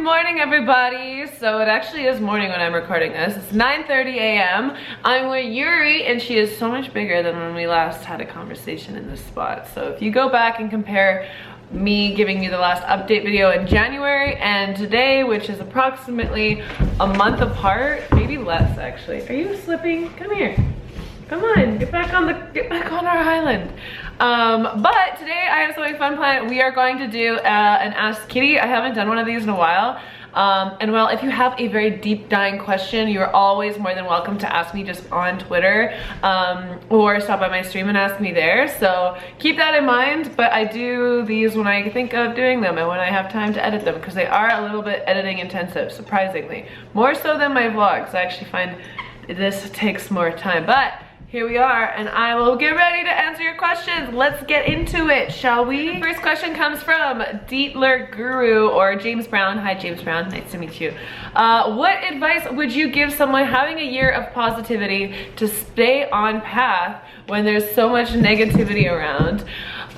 morning, everybody. So it actually is morning when I'm recording this. It's 9:30 a.m. I'm with Yuri, and she is so much bigger than when we last had a conversation in this spot. So if you go back and compare me giving you the last update video in January and today, which is approximately a month apart, maybe less actually. Are you slipping? Come here. Come on, get back on our island. But today I have something fun planned. We are going to do an Ask Kitty. I haven't done one of these in a while. And well, if you have a very deep dying question, you're always more than welcome to ask me just on Twitter, or stop by my stream and ask me there. So keep that in mind, but I do these when I think of doing them and when I have time to edit them, because they are a little bit editing intensive, surprisingly. More so than my vlogs. I actually find this takes more time, but here we are, and I will get ready to answer your questions. Let's get into it, shall we? First question comes from Dilworth Guru, or James Brown. Hi, James Brown, nice to meet you. What advice would you give someone having a year of positivity to stay on path when there's so much negativity around?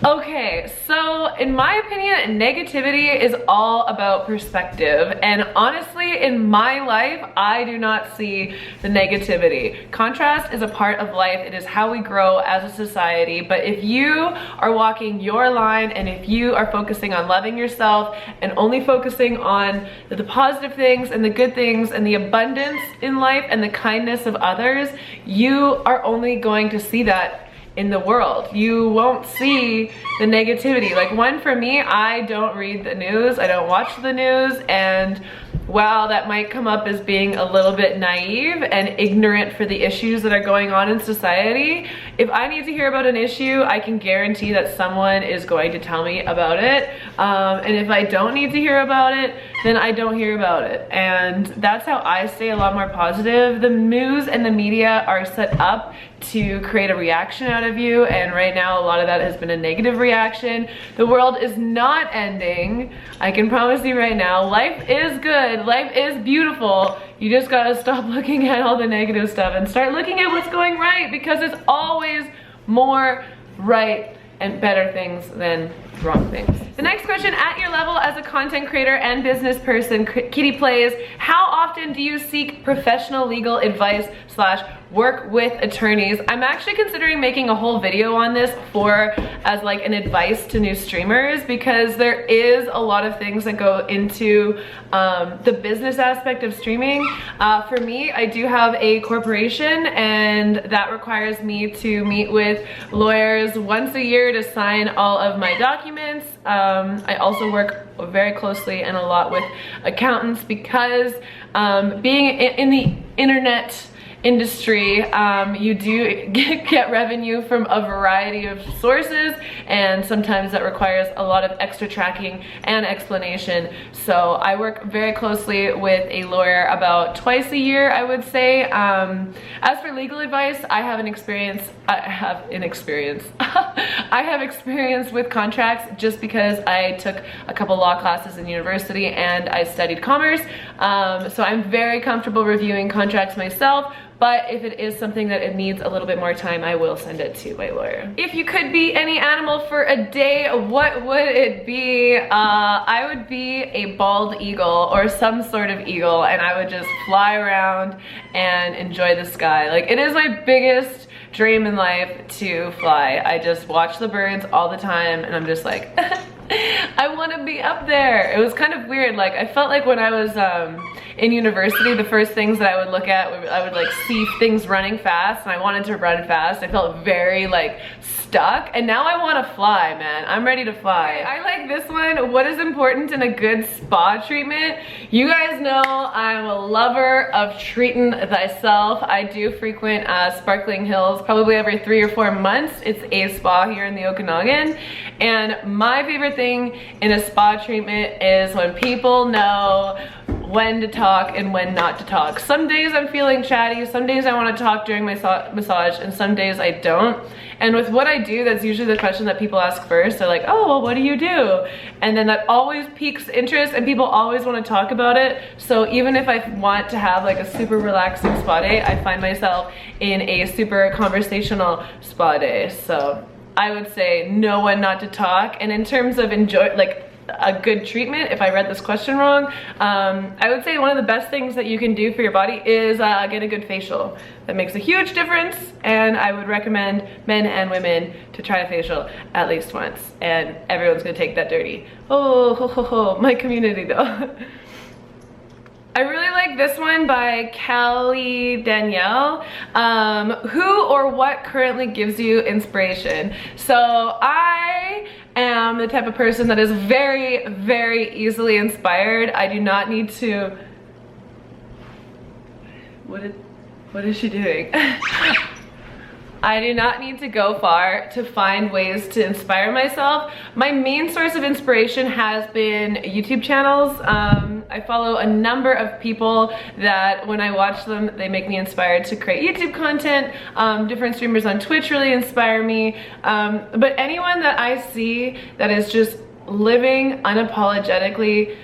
Okay, so in my opinion, negativity is all about perspective, and honestly, in my life, I do not see the negativity. Contrast is a part of life. It is how we grow as a society, but if you are walking your line and if you are focusing on loving yourself and only focusing on the positive things and the good things and the abundance in life and the kindness of others, you are only going to see that in the world. You won't see the negativity. Like, one, for me, I don't read the news, I don't watch the news, and while that might come up as being a little bit naive and ignorant for the issues that are going on in society, if I need to hear about an issue, I can guarantee that someone is going to tell me about it. And if I don't need to hear about it, then I don't hear about it. And that's how I stay a lot more positive. The news and the media are set up to create a reaction out of you, and right now a lot of that has been a negative reaction. The world is not ending. I can promise you right now, life is good, life is beautiful. You just gotta stop looking at all the negative stuff and start looking at what's going right, because it's always more right and better things than wrong things. The next question, at your level as a content creator and business person, KittyPlays, how often do you seek professional legal advice / work with attorneys? I'm actually considering making a whole video on this as like an advice to new streamers, because there is a lot of things that go into the business aspect of streaming. For me, I do have a corporation, and that requires me to meet with lawyers once a year to sign all of my documents. I also work very closely and a lot with accountants, because being in the internet industry, you do get revenue from a variety of sources, and sometimes that requires a lot of extra tracking and explanation. So I work very closely with a lawyer about twice a year, I would say. As for legal advice, I have experience with contracts, just because I took a couple law classes in university and I studied commerce. So I'm very comfortable reviewing contracts myself. But if it is something that it needs a little bit more time, I will send it to my lawyer. If you could be any animal for a day, what would it be? I would be a bald eagle or some sort of eagle, and I would just fly around and enjoy the sky. Like, it is my biggest dream in life to fly. I just watch the birds all the time, and I'm just like, I want to be up there. It was kind of weird. Like, I felt like when I was in university, the first things that I would look at, I would like see things running fast, and I wanted to run fast. I felt very like stuck, and now I want to fly, man. I'm ready to fly. I like this one. What is important in a good spa treatment? You guys know I'm a lover of treating thyself. I do frequent Sparkling Hills probably every 3 or 4 months. It's a spa here in the Okanagan, and my favorite thing in a spa treatment is when people know when to talk and when not to talk. Some days I'm feeling chatty, some days I want to talk during my massage, and some days I don't. And with what I do, that's usually the question that people ask first. They're like, oh, well, what do you do? And then that always piques interest, and people always want to talk about it. So even if I want to have like a super relaxing spa day, I find myself in a super conversational spa day. So I would say know when not to talk. And in terms of a good treatment if I read this question wrong. I would say one of the best things that you can do for your body is get a good facial. That makes a huge difference, and I would recommend men and women to try a facial at least once, and everyone's gonna take that dirty. Oh, ho, ho, ho. My community though. I really like this one by Callie Danielle. Who or what currently gives you inspiration? So I am the type of person that is very, very easily inspired. I do not need to... What is she doing? I do not need to go far to find ways to inspire myself. My main source of inspiration has been YouTube channels. I follow a number of people that when I watch them, they make me inspired to create YouTube content. Different streamers on Twitch really inspire me. But anyone that I see that is just living unapologetically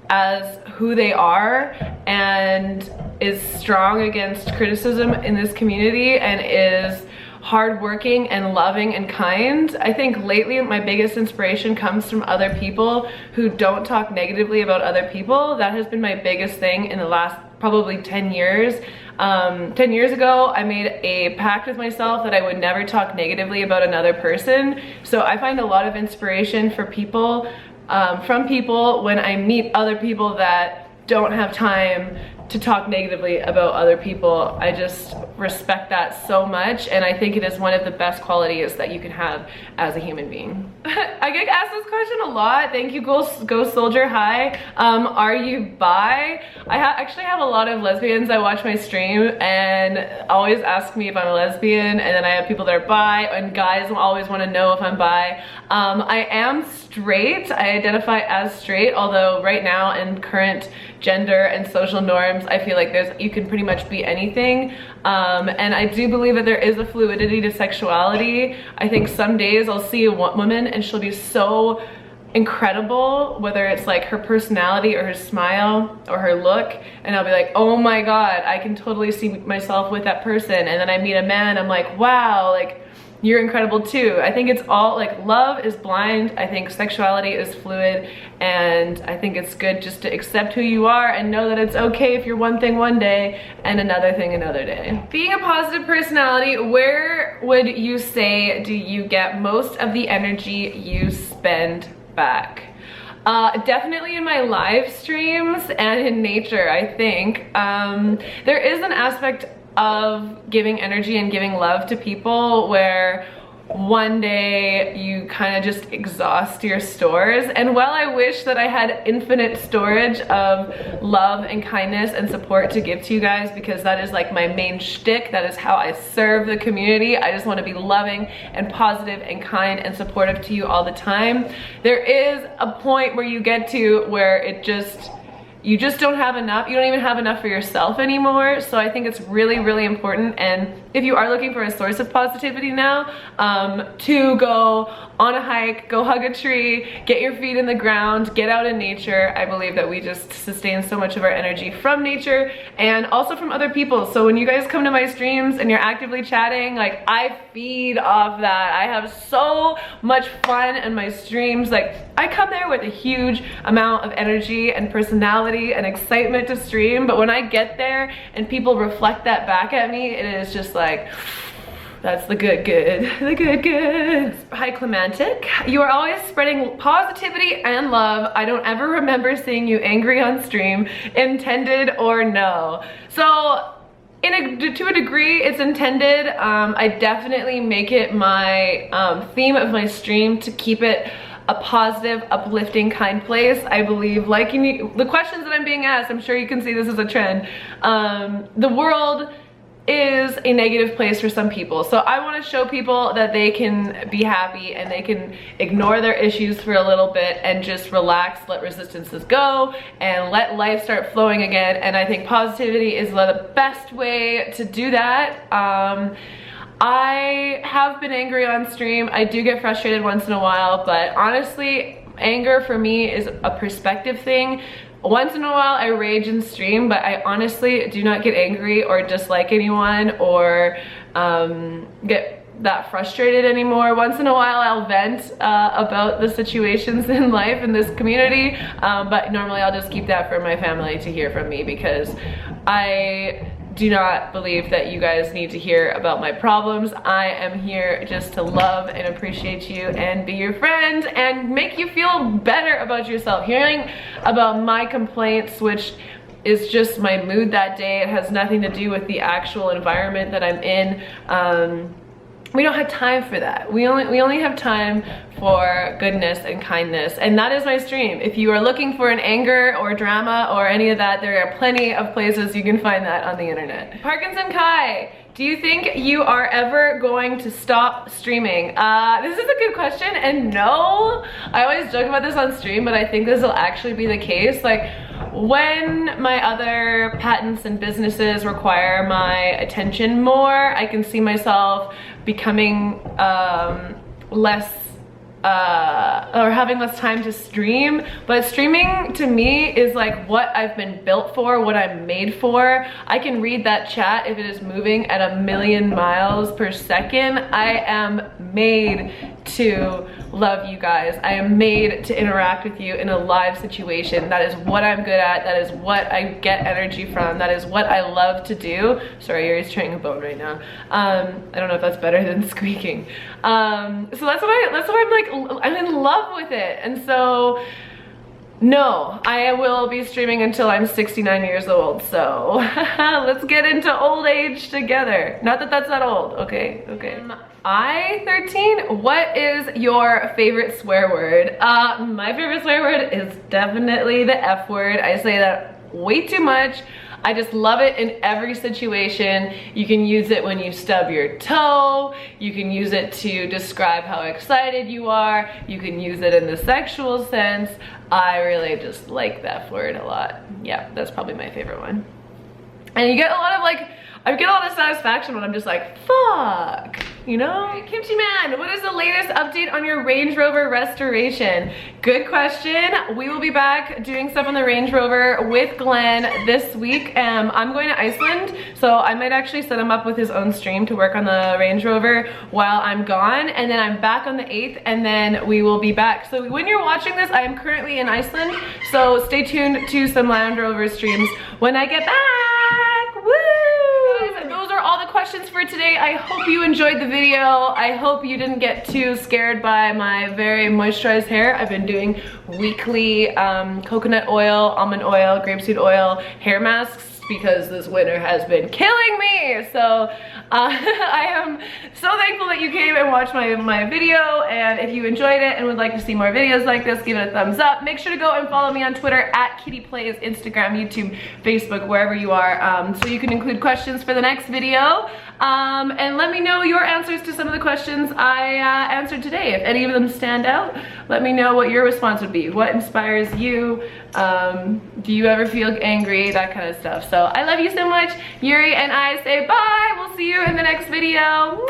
as who they are and is strong against criticism in this community and is hardworking and loving and kind. I think lately my biggest inspiration comes from other people who don't talk negatively about other people. That has been my biggest thing in the last probably 10 years. 10 years ago, I made a pact with myself that I would never talk negatively about another person. So I find a lot of inspiration for people, from people when I meet other people that don't have time to talk negatively about other people. I just respect that so much, and I think it is one of the best qualities that you can have as a human being. I get asked this question a lot. Thank you, Go Soldier. Hi. Are you bi? I actually have a lot of lesbians that watch my stream and always ask me if I'm a lesbian, and then I have people that are bi, and guys always want to know if I'm bi. I am straight. I identify as straight, although right now in current gender and social norms, I feel like you can pretty much be anything. And I do believe that there is a fluidity to sexuality. I think some days I'll see a woman and she'll be so incredible, whether it's like her personality or her smile or her look, and I'll be like, oh my god, I can totally see myself with that person. And then I meet a man, I'm like, wow, like, you're incredible too. I think it's all like, love is blind. I think sexuality is fluid, and I think it's good just to accept who you are and know that it's okay if you're one thing one day and another thing another day. Being a positive personality, where would you say do you get most of the energy you spend back? Definitely in my live streams and in nature, I think. There is an aspect of giving energy and giving love to people where one day you kind of just exhaust your stores, and while I wish that I had infinite storage of love and kindness and support to give to you guys, because that is like my main shtick, that is how I serve the community. I just want to be loving and positive and kind and supportive to you all the time. There is a point where you get to where you just don't have enough. You don't even have enough for yourself anymore. So I think it's really, really important. And if you are looking for a source of positivity now, to go on a hike, go hug a tree, get your feet in the ground, get out in nature. I believe that we just sustain so much of our energy from nature and also from other people. So when you guys come to my streams and you're actively chatting, like, I feed off that. I have so much fun in my streams. Like, I come there with a huge amount of energy and personality and excitement to stream, but when I get there and people reflect that back at me, it is just like, that's the good, the good. Hi, Clemantic. You are always spreading positivity and love. I don't ever remember seeing you angry on stream, intended or no. So, to a degree, it's intended. I definitely make it my theme of my stream to keep it a positive, uplifting, kind place. I believe, like the questions that I'm being asked, I'm sure you can see this as a trend. The world is a negative place for some people. So I want to show people that they can be happy and they can ignore their issues for a little bit and just relax, let resistances go, and let life start flowing again. And I think positivity is the best way to do that. I have been angry on stream. I do get frustrated once in a while, but honestly, anger for me is a perspective thing. Once in a while I rage in stream, but I honestly do not get angry or dislike anyone or get that frustrated anymore. Once in a while I'll vent about the situations in life in this community, but normally I'll just keep that for my family to hear from me, because I do not believe that you guys need to hear about my problems. I am here just to love and appreciate you and be your friend and make you feel better about yourself. Hearing about my complaints, which is just my mood that day, it has nothing to do with the actual environment that I'm in. We don't have time for that. We only have time for goodness and kindness, and that is my stream. If you are looking for an anger or drama or any of that, there are plenty of places you can find that on the internet. Parkinson Kai, do you think you are ever going to stop streaming? This is a good question, and no. I always joke about this on stream, but I think this will actually be the case. Like, when my other patents and businesses require my attention more, I can see myself becoming less or having less time to stream. But streaming to me is like what I've been built for, what I'm made for. I can read that chat if it is moving at 1,000,000 miles per second. I am made to love you guys. I am made to interact with you in a live situation. That is what I'm good at. That is what I get energy from. That is what I love to do. Sorry, Yuri's trying a bone right now. I don't know if that's better than squeaking. So that's what I'm like, I'm in love with it. And so no, I will be streaming until I'm 69 years old. So let's get into old age together. Not that that's not old. Okay. I-13, what is your favorite swear word? My favorite swear word is definitely the F word. I say that way too much. I just love it in every situation. You can use it when you stub your toe. You can use it to describe how excited you are. You can use it in the sexual sense. I really just like the F word a lot. Yeah, that's probably my favorite one. And you get a lot of like, I get a lot of satisfaction when I'm just like, fuck, you know? Kimchi Man, what is the latest update on your Range Rover restoration? Good question. We will be back doing stuff on the Range Rover with Glenn this week. I'm going to Iceland, so I might actually set him up with his own stream to work on the Range Rover while I'm gone, and then I'm back on the 8th, and then we will be back. So when you're watching this, I am currently in Iceland, so stay tuned to some Land Rover streams when I get back. Woo! Those are all the questions for today. I hope you enjoyed the video. I hope you didn't get too scared by my very moisturized hair. I've been doing weekly coconut oil, almond oil, grapeseed oil hair masks because this winter has been killing me. So I am so thankful that you came and watched my video, and if you enjoyed it and would like to see more videos like this, give it a thumbs up. Make sure to go and follow me on Twitter at KittyPlays, Instagram, YouTube, Facebook, wherever you are, so you can include questions for the next video. And let me know your answers to some of the questions I answered today. If any of them stand out, let me know what your response would be. What inspires you? Do you ever feel angry? That kind of stuff. So I love you so much. Yuri and I say bye. We'll see you in the next video.